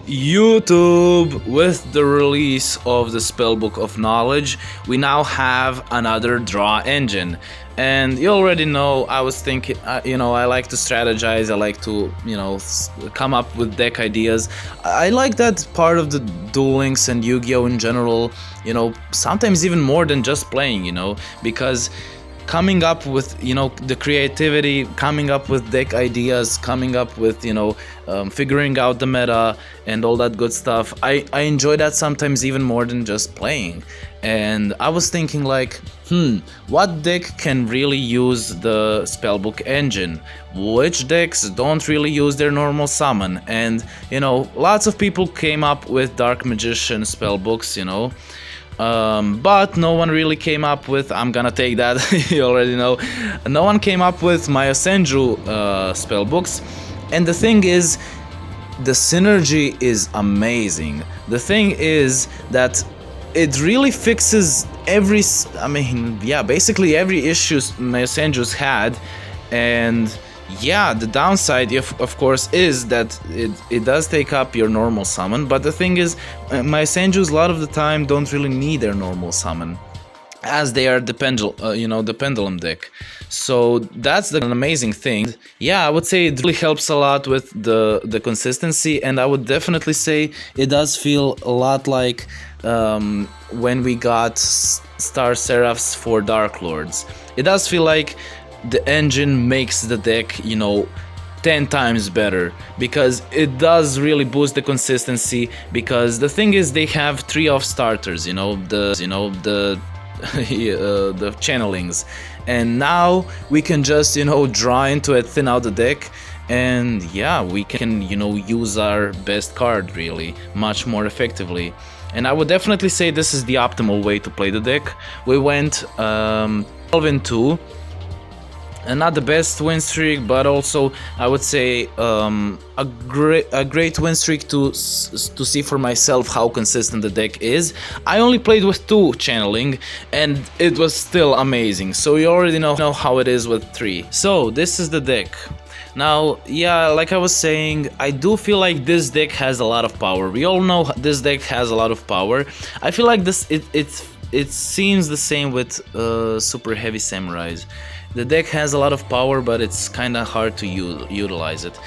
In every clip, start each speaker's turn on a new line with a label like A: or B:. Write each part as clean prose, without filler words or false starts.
A: YouTube, with the release of the Spellbook of Knowledge, we now have another draw engine. And you already know, I was thinking, I like to strategize, I like to, come up with deck ideas. I like that part of the Duel Links and Yu-Gi-Oh! In general, sometimes even more than just playing, because coming up with the creativity, coming up with deck ideas, coming up with figuring out the meta and all that good stuff, I enjoy that sometimes even more than just playing. And I was thinking like, what deck can really use the spellbook engine? Which decks don't really use their normal summon? And lots of people came up with Dark Magician spellbooks, but no one really came up with, I'm gonna take that, you already know, no one came up with Mayosenju spellbooks. And the thing is, the synergy is amazing. The thing is that it really fixes basically every issue Mayosenju's had. And yeah, the downside, of course, is that it does take up your normal summon, but the thing is, Mayosenjus a lot of the time don't really need their normal summon, as they are the pendulum deck. So that's an amazing thing. Yeah, I would say it really helps a lot with the consistency, and I would definitely say it does feel a lot like when we got Star Seraphs for Dark Lords. It does feel like the engine makes the deck 10 times better, because it does really boost the consistency. Because the thing is, they have 3 off starters, the channelings, and now we can just draw into it, thin out the deck, and yeah, we can use our best card really much more effectively. And I would definitely say this is the optimal way to play the deck. We went 12-2, and not the best win streak, but also I would say a great win streak to see for myself how consistent the deck is. I only played with 2 channeling, and it was still amazing. So you already know how it is with 3. So this is the deck. Now, yeah, like I was saying, I do feel like this deck has a lot of power. We all know this deck has a lot of power. I feel like it seems the same with Super Heavy Samurais. The deck has a lot of power, but it's kinda hard to utilize it.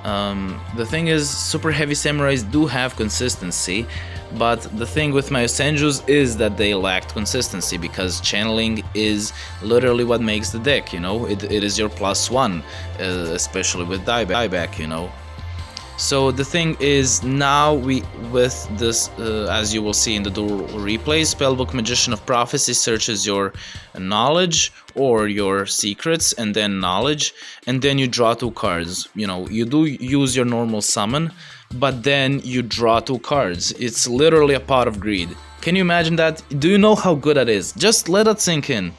A: The thing is, Super Heavy Samurais do have consistency, but the thing with Mayosenjus is that they lacked consistency, because channeling is literally what makes the deck, it is your +1, especially with dieback, So the thing is, now with this, as you will see in the dual replay, Spellbook Magician of Prophecy searches your knowledge or your secrets, and then knowledge, and then you draw 2 cards. You do use your normal summon, but then you draw 2 cards. It's literally a pot of greed. Can you imagine that? Do you know how good that is? Just let it sink in.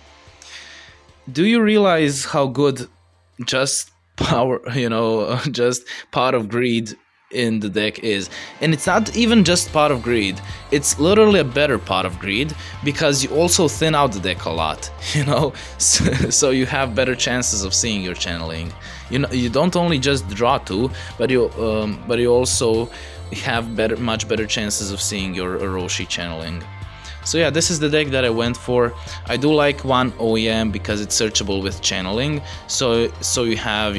A: Do you realize how good just power, just pot of greed in the deck is? And it's not even just pot of greed, it's literally a better pot of greed, because you also thin out the deck a lot, so you have better chances of seeing your channeling. You don't only just draw 2, but you also have much better chances of seeing your Orochi channeling. So yeah, this is the deck that I went for. I do like 1 OEM because it's searchable with channeling, so you have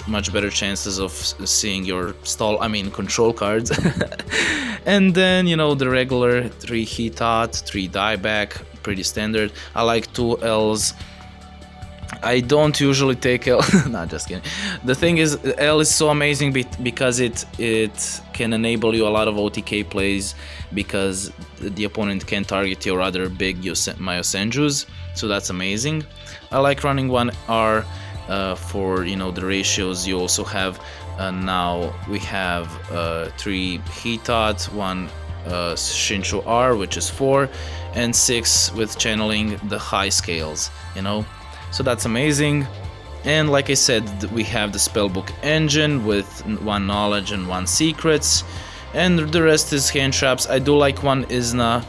A: much better chances of seeing your control cards. And then the regular 3 Heat Out, 3 dieback, pretty standard. I like 2 L's. I don't usually take L. Not just kidding. The thing is, L is so amazing because it can enable you a lot of OTK plays, because the opponent can target your other big Mayosenjus, so that's amazing. I like running 1 R for the ratios. You also have now we have 3 Hitat, 1 Shinshu R, which is 4, and 6 with channeling the high scales, So that's amazing. And like I said, we have the Spellbook engine with 1 knowledge and 1 secrets, and the rest is hand traps. I do like 1 Izna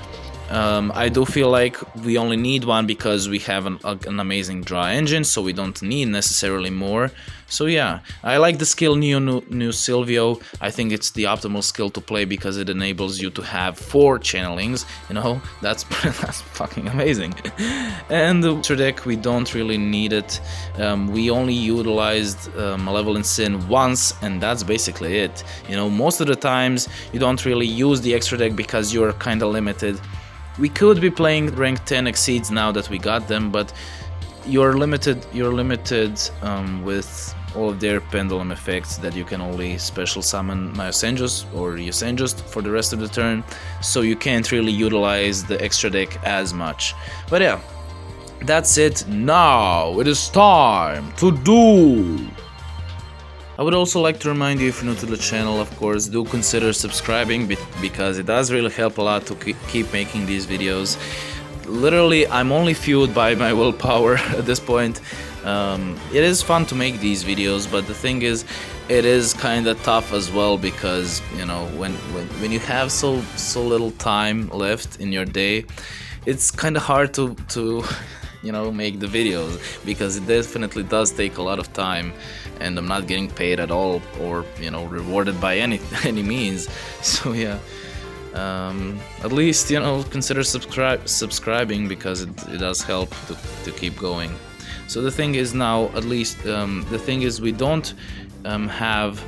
A: I do feel like we only need one because we have an amazing draw engine, so we don't need necessarily more. So yeah, I like the skill New Silvio. I think it's the optimal skill to play because it enables you to have 4 channelings, you know, that's fucking amazing. And the extra deck, we don't really need it. We only utilized Malevolent Sin once, and that's basically it. You know, most of the times you don't really use the extra deck because you're kind of limited. We could be playing rank 10 exceeds now that we got them, but you're limited with all of their pendulum effects that you can only special summon Mayosenjus or Yosenjus for the rest of the turn, so you can't really utilize the extra deck as much. But yeah, that's it. Now it is time to duel. I would also like to remind you, if you're new to the channel, of course, do consider subscribing because it does really help a lot to keep making these videos. Literally, I'm only fueled by my willpower at this point. It is fun to make these videos, but the thing is, it is kind of tough as well because, you know, when you have so little time left in your day, it's kind of hard to you know, make the videos because it definitely does take a lot of time, and I'm not getting paid at all or, you know, rewarded by any means. So yeah, at least, you know, consider subscribing because it does help to keep going. So the thing is now, at least the thing is, we don't have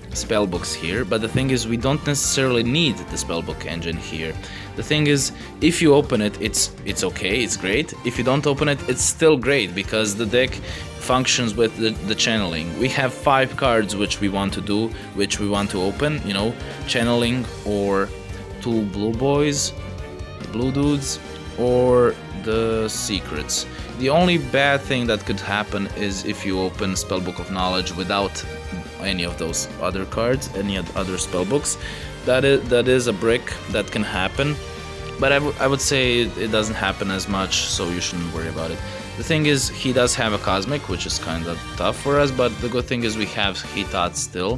A: spellbooks here, but the thing is, we don't necessarily need the spellbook engine here. The thing is, if you open it, it's okay, it's great. If you don't open it, it's still great because the deck functions with the channeling. We have 5 cards which we want to do, which we want to open, you know, channeling or 2 blue boys, the blue dudes, or the secrets. The only bad thing that could happen is if you open Spellbook of Knowledge without any of those other cards, any other spellbooks. That is a brick that can happen, but I would say it doesn't happen as much, so you shouldn't worry about it. The thing is, he does have a Cosmic, which is kind of tough for us, but the good thing is we have Hitat still,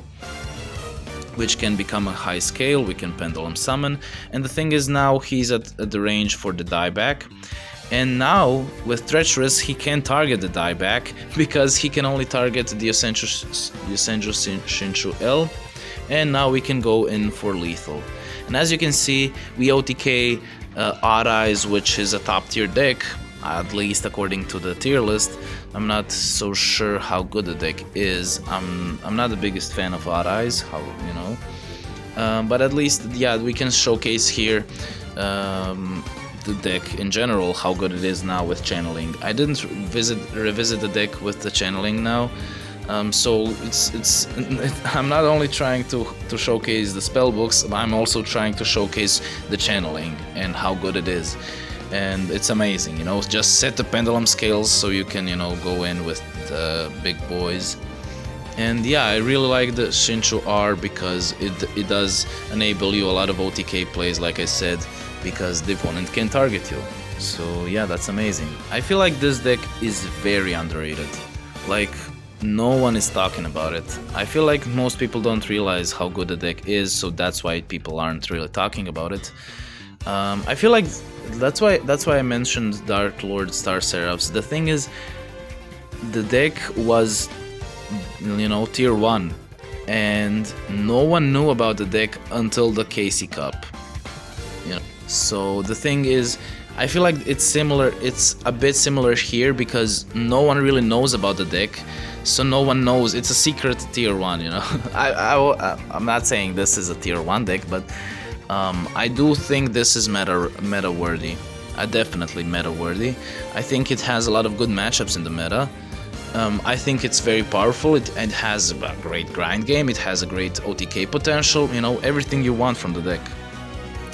A: which can become a high scale. We can Pendulum Summon, and the thing is, now he's at the range for the dieback. And now, with Treacherous, he can target the dieback because he can only target the Yosenju Shinshu L, and now we can go in for lethal. And as you can see, we OTK Odd Eyes, which is a top tier deck, at least according to the tier list. I'm not so sure how good the deck is. I'm not the biggest fan of Odd Eyes, how, you know, but at least, yeah, we can showcase here the deck in general, how good it is now with channeling. I didn't revisit the deck with the channeling now, so I'm not only trying to showcase the spellbooks, I'm also trying to showcase the channeling and how good it is. And it's amazing, you know, just set the pendulum scales so you can, you know, go in with the big boys. And yeah, I really like the Shinshu R because it does enable you a lot of OTK plays, like I said, because the opponent can target you. So yeah, that's amazing. I feel like this deck is very underrated. Like, no one is talking about it. I feel like most people don't realize how good the deck is, so that's why people aren't really talking about it. I feel like that's why I mentioned Dark Lord Star Seraphs. The thing is, the deck was, you know, tier 1, and no one knew about the deck until the KC Cup. You know, so the thing is, I feel like it's a bit similar here because no one really knows about the deck, so no one knows. It's a secret tier 1, you know. I'm not saying this is a tier 1 deck, but I do think this is meta worthy. Definitely meta worthy. I think it has a lot of good matchups in the meta. I think it's very powerful. It has a great grind game. It has a great OTK potential. You know, everything you want from the deck.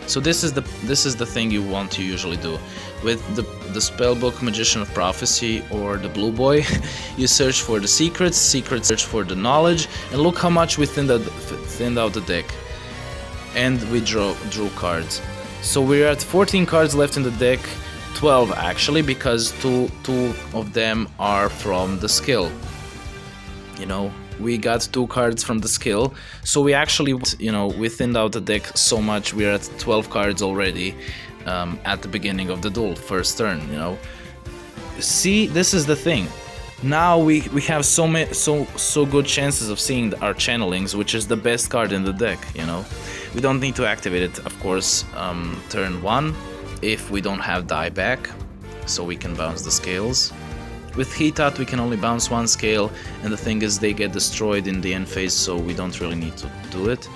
A: So this is the thing you want to usually do with the Spellbook Magician of Prophecy or the Blue Boy. You search for the secrets, search for the knowledge, and look how much we thinned out the deck. And we drew cards. So we're at 14 cards left in the deck, 12 actually, because two of them are from the skill. You know, we got 2 cards from the skill, so we actually, you know, we thinned out the deck so much. We're at 12 cards already. at the beginning of the duel, first turn, you know. See, this is the thing. Now we have so good chances of seeing our channelings, which is the best card in the deck, you know. We don't need to activate it, of course, turn 1 if we don't have dieback, so we can bounce the scales. With Heatout we can only bounce 1 scale, and the thing is they get destroyed in the end phase, so we don't really need to do it.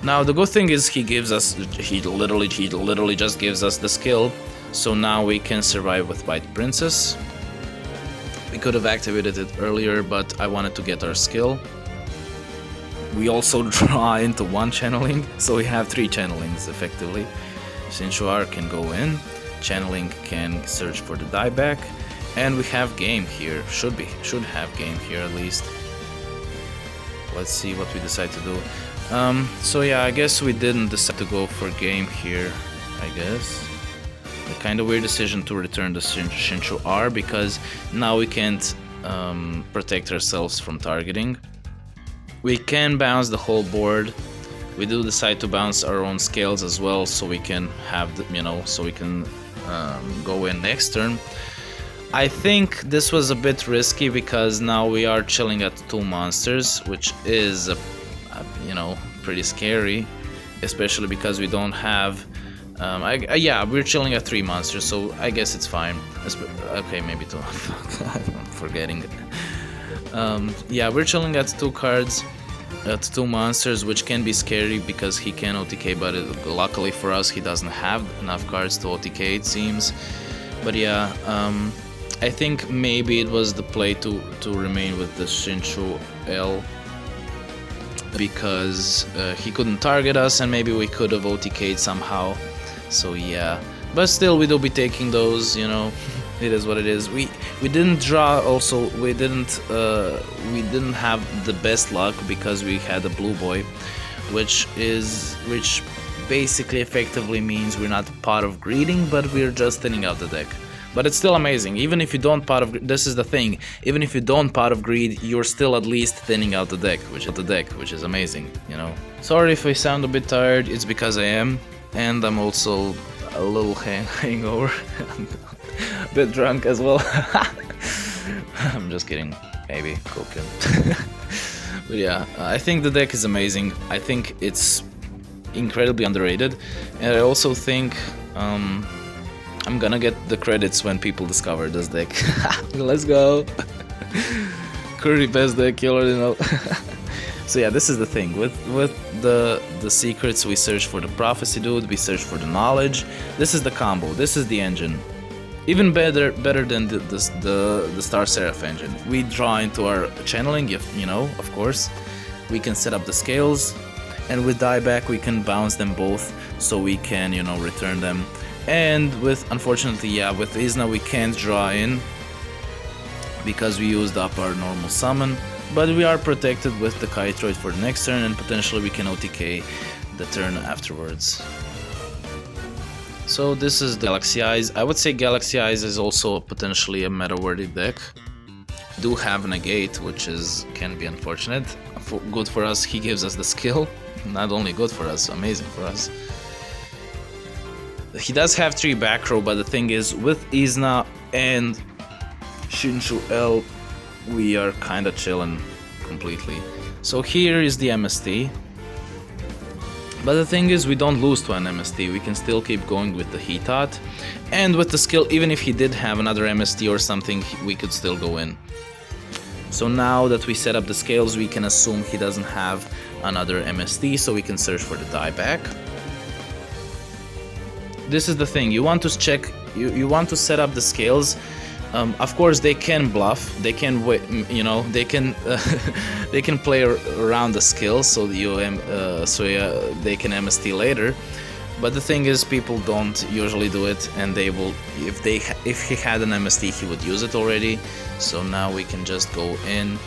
A: Now the good thing is he literally just gives us the skill, so now we can survive with White Princess. We could have activated it earlier, but I wanted to get our skill. We also draw into 1 channeling, so we have 3 channelings effectively. Shinchu can go in, channeling can search for the dieback, and we have game here. Should have game here at least. Let's see what we decide to do. So yeah, I guess we didn't decide to go for game here, I guess. A kind of weird decision to return the Shinchu R, because now we can't protect ourselves from targeting. We can bounce the whole board. We do decide to bounce our own scales as well, so we can have the, you know, so we can go in next turn. I think this was a bit risky because now we are chilling at 2 monsters, which is you know, pretty scary, especially because we don't have yeah, we're chilling at 3 monsters, so I guess it's fine. Okay, maybe 2. I'm forgetting. Yeah, we're chilling at 2 cards, at 2 monsters, which can be scary because he can OTK, but luckily for us, he doesn't have enough cards to OTK, it seems. But yeah, I think maybe it was the play to remain with the Shinchu L, because he couldn't target us, and maybe we could have OTK'd somehow. So yeah, but still we will be taking those, you know. It is what it is. We didn't draw. Also, we didn't have the best luck because we had a blue boy, which basically effectively means we're not part of greeding, but we're just thinning out the deck. But it's still amazing. Even if you don't part of, this is the thing. Even if you don't part of greed, you're still at least thinning out the deck, which is amazing. You know. Sorry if I sound a bit tired. It's because I am, and I'm also a little hangover. A bit drunk as well. I'm just kidding. Maybe cocaine. But yeah, I think the deck is amazing. I think it's incredibly underrated, and I also think I'm gonna get the credits when people discover this deck. Let's go. Curry best deck, you already know. So yeah, this is the thing with the secrets. We search for the prophecy dude, we search for the knowledge. This is the combo, this is the engine. Even better than the Star Seraph engine. We draw into our channeling, you know, of course. We can set up the scales, and with dieback we can bounce them both, so we can, you know, return them. And with, unfortunately, yeah, with Izna we can't draw in because we used up our normal summon, but we are protected with the Kytroid for the next turn, and potentially we can OTK the turn afterwards. So this is the Galaxy Eyes. I would say Galaxy Eyes is also potentially a meta-worthy deck. Do have Negate, which can be unfortunate. Good for us, he gives us the skill. Not only good for us, amazing for us. He does have 3 back row, but the thing is, with Izna and Shinchu L, we are kinda chilling completely. So here is the MST. But the thing is, we don't lose to an MST, we can still keep going with the Heatout. And with the skill, even if he did have another MST or something, we could still go in. So now that we set up the scales, we can assume he doesn't have another MST, so we can search for the dieback. This is the thing, you want to check, you want to set up the scales. Of course they can bluff, they can, you know, they can they can play around the skills, so they can MST later. But the thing is, people don't usually do it, and they will, if he had an MST, he would use it already. So now we can just go in.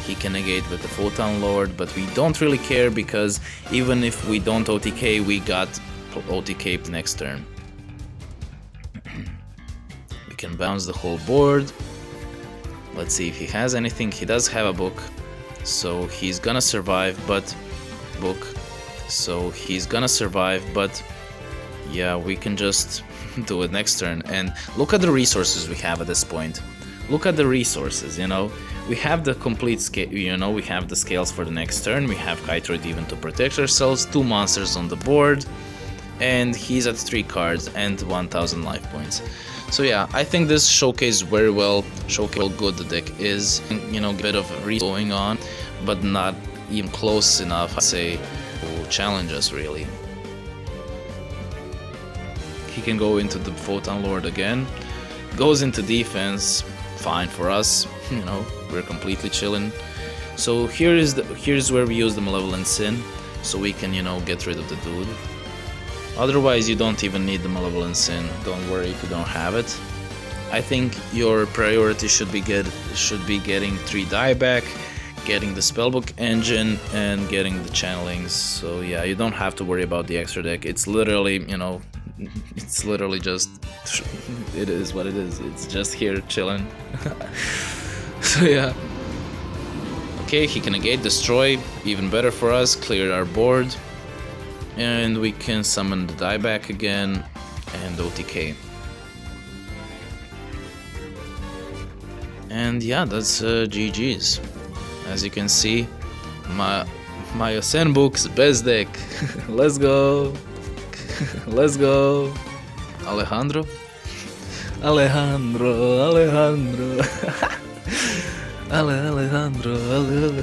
A: He can negate with the Photon Lord, but we don't really care because even if we don't OTK, we got OTK next turn. We can bounce the whole board. Let's see if he has anything. He does have a book, so he's gonna survive, but book. So he's gonna survive, but yeah, we can just do it next turn. And look at the resources we have at this point. Look at the resources, you know. We have the complete scale, you know, we have the scales for the next turn. We have Kytroid even to protect ourselves, 2 monsters on the board, and he's at 3 cards and 1000 life points. So yeah, I think this showcased very well, how good the deck is. You know, a bit of going on, but not even close enough, I'd say, to challenge us really. He can go into the Photon Lord again, goes into defense, fine for us, you know, we're completely chilling. So here's where we use the Malevolent Sin, so we can, you know, get rid of the dude. Otherwise, you don't even need the Malevolent Sin. Don't worry if you don't have it. I think your priority should be getting 3 die back, getting the Spellbook engine, and getting the channelings. So yeah, you don't have to worry about the extra deck. It's literally, you know, it's literally just, it is what it is. It's just here chilling. So yeah. Okay, he can negate, destroy, even better for us, clear our board. And we can summon the dieback again and OTK. And yeah, that's GG's. As you can see, MAYOSENBOOKS best deck. Let's go. Let's go. Alejandro. Alejandro. Alejandro. Okay.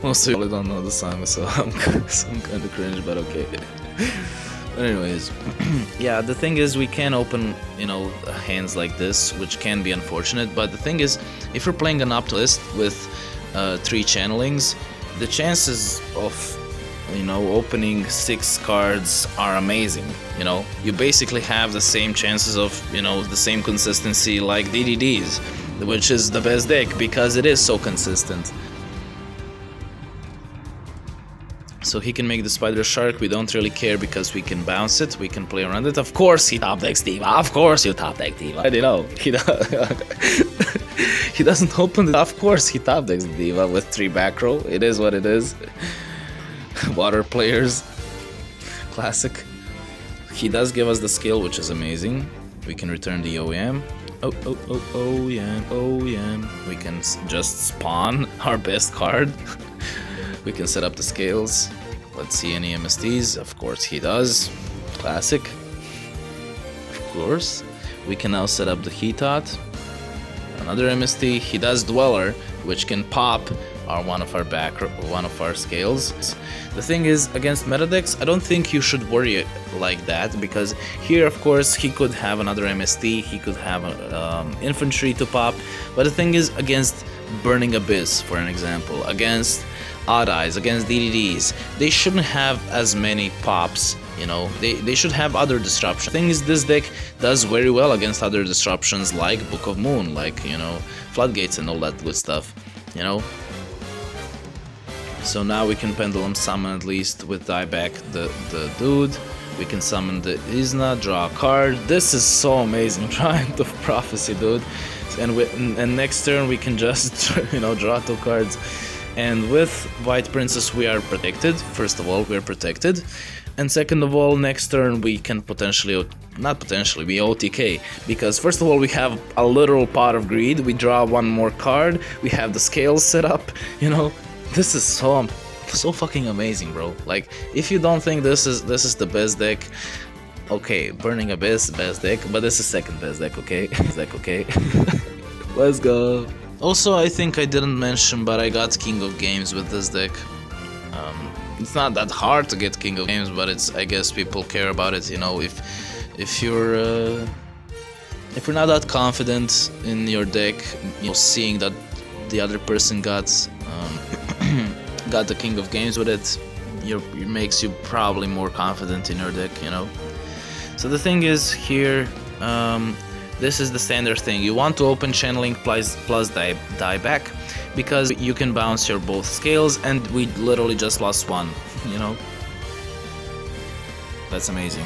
A: Most people don't know the song, so I'm kind of cringe, but okay. But anyways, yeah, the thing is we can open, you know, hands like this, which can be unfortunate, but the thing is, if you're playing an Optilist with 3 channelings, the chances of, you know, opening 6 cards are amazing. You know, you basically have the same chances of, you know, the same consistency like DDDs, which is the best deck because it is so consistent. So he can make the Spider Shark, we don't really care because we can bounce it, we can play around it. Of course he top decks Diva, of course you top deck Diva. I don't know, he doesn't open it, of course he top decks Diva with 3 back row, it is what it is. Water players, classic. He does give us the skill, which is amazing. We can return the OEM. OEM. We can just spawn our best card. We can set up the scales. Let's see any MSTs. Of course he does. Classic. Of course. We can now set up the Heatot. Another MST. He does Dweller, which can pop one of our scales. The thing is, against meta decks, I don't think you should worry like that, because here, of course, he could have another MST, he could have infantry to pop, but the thing is, against Burning Abyss, for an example, against Odd Eyes, against DDDs, they shouldn't have as many pops, you know, they should have other disruptions. The thing is, this deck does very well against other disruptions like Book of Moon, like, you know, Floodgates and all that good stuff, you know. So now we can Pendulum Summon at least with dieback the dude. We can summon the Izna, draw a card. This is so amazing, Triumph of Prophecy, dude. And next turn we can just, you know, draw 2 cards. And with White Princess we are protected. First of all, we are protected. And second of all, next turn we can potentially, not potentially, we OTK. Because first of all, we have a literal Pot of Greed. We draw 1 more card. We have the scales set up, you know. This is so fucking amazing, bro. Like, if you don't think this is the best deck, okay, Burning Abyss, best deck, but this is second best deck, okay? Okay? Let's go. Also, I think I didn't mention, but I got King of Games with this deck. It's not that hard to get King of Games, but it's, I guess people care about it, you know, if you're not that confident in your deck, you know, seeing that the other person got the King of Games with it, it makes you probably more confident in your deck, you know. So the thing is here, this is the standard thing. You want to open channeling plus dieback, because you can bounce your both scales, and we literally just lost 1, you know. That's amazing.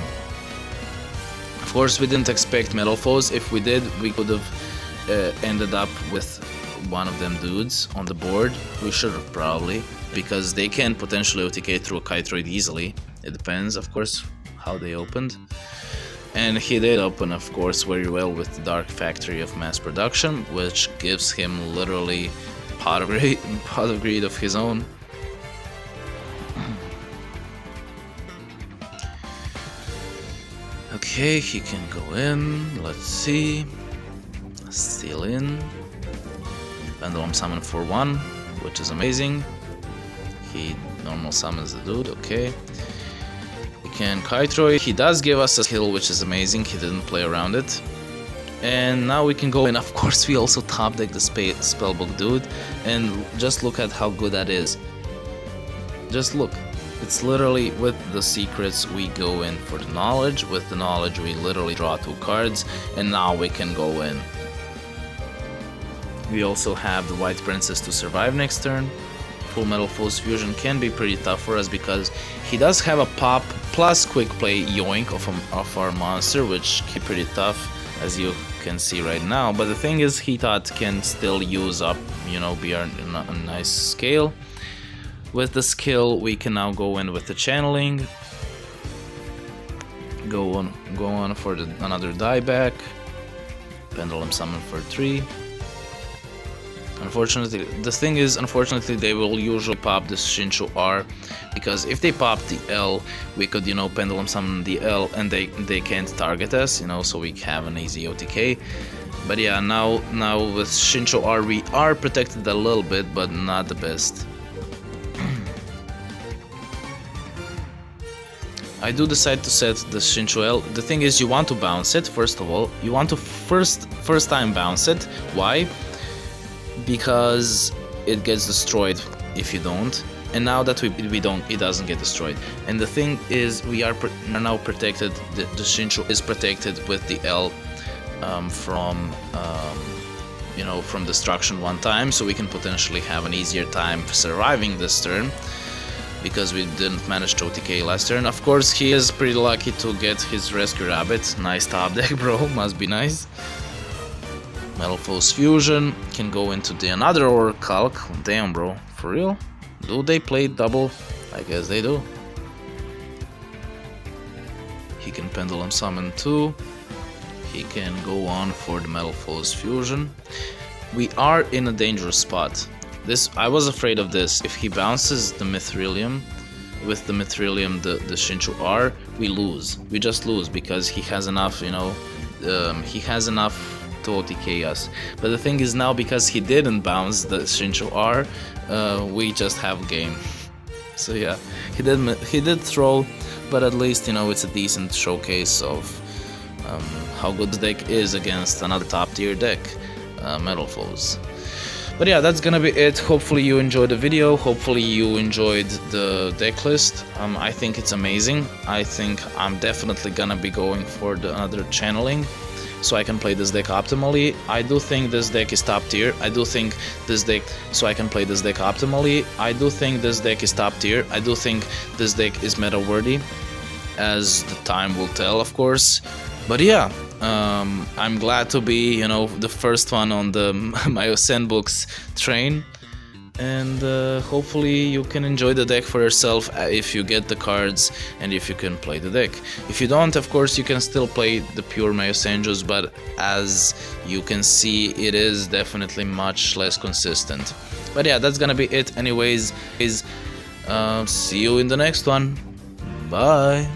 A: Of course, we didn't expect Metalfoes. If we did, we could have ended up with one of them dudes on the board. We should have probably, because they can potentially OTK through a Kytroid easily, It depends, of course, how they opened. And he did open, of course, very well with the Dark Factory of Mass Production, which gives him literally pot of greed of his own. Okay, he can go in. Let's see. Steal in. Pendulum summon for 1, which is amazing. He normal summons the dude, okay. We can Kaitroid. He does give us a skill, which is amazing. He didn't play around it. And now we can go in. Of course, we also top deck the Spellbook dude. And just look at how good that is. Just look. It's literally with the secrets we go in for the knowledge. With the knowledge we literally draw 2 cards. And now we can go in. We also have the White Princess to survive next turn. Full Metalfoes fusion can be pretty tough for us because he does have a pop plus quick play yoink of our monster, which can be pretty tough, as you can see right now. But the thing is, he thought can still use up, you know, be a nice scale. With the skill, we can now go in with the channeling. Go on for another dieback. Pendulum summon for 3. Unfortunately, the thing is, unfortunately, they will usually pop the Shinshu R, because if they pop the L, we could, you know, pendulum summon the L, and they can't target us, you know, so we have an easy OTK. But yeah, now with Shinshu R, we are protected a little bit, but not the best. I do decide to set the Shinshu L. The thing is, you want to bounce it, first of all. You want to first time bounce it. Why? Because it gets destroyed if you don't, and now that we don't, it doesn't get destroyed. And the thing is, we are now protected. The Shinshu is protected with the L from you know, from destruction 1 time, so we can potentially have an easier time surviving this turn, because we didn't manage to OTK last turn. Of course, he is pretty lucky to get his Rescue Rabbit. Nice top deck, bro. Must be nice. Metalfoes fusion can go into the another Orichalc. Damn, bro, for real? Do they play double? I guess they do. He can pendulum summon 2. He can go on for the Metalfoes fusion. We are in a dangerous spot. I was afraid of this. If he bounces the Mithrilium, with the Mithrilium, the Shinshu R, we lose. We just lose because he has enough, you know, he has enough to OTK us. But the thing is, now because he didn't bounce the Shinshu R, we just have game. So yeah, he did throw, but at least, you know, it's a decent showcase of how good the deck is against another top tier deck, Metalfoes. But yeah, that's gonna be it. Hopefully you enjoyed the video. Hopefully you enjoyed the deck list. I think it's amazing. I think I'm definitely gonna be going for another channeling, so I can play this deck optimally. I do think this deck is top tier. I do think this deck, so I can play this deck optimally. I do think this deck is top tier. I do think this deck is meta worthy, as the time will tell, of course. But yeah, I'm glad to be, you know, the first one on the MAYOSENBOOKS train. And hopefully you can enjoy the deck for yourself if you get the cards and if you can play the deck. If you don't, of course, you can still play the pure Mayosenjus, but as you can see, it is definitely much less consistent. But yeah, that's gonna be it anyways. See you in the next one. Bye.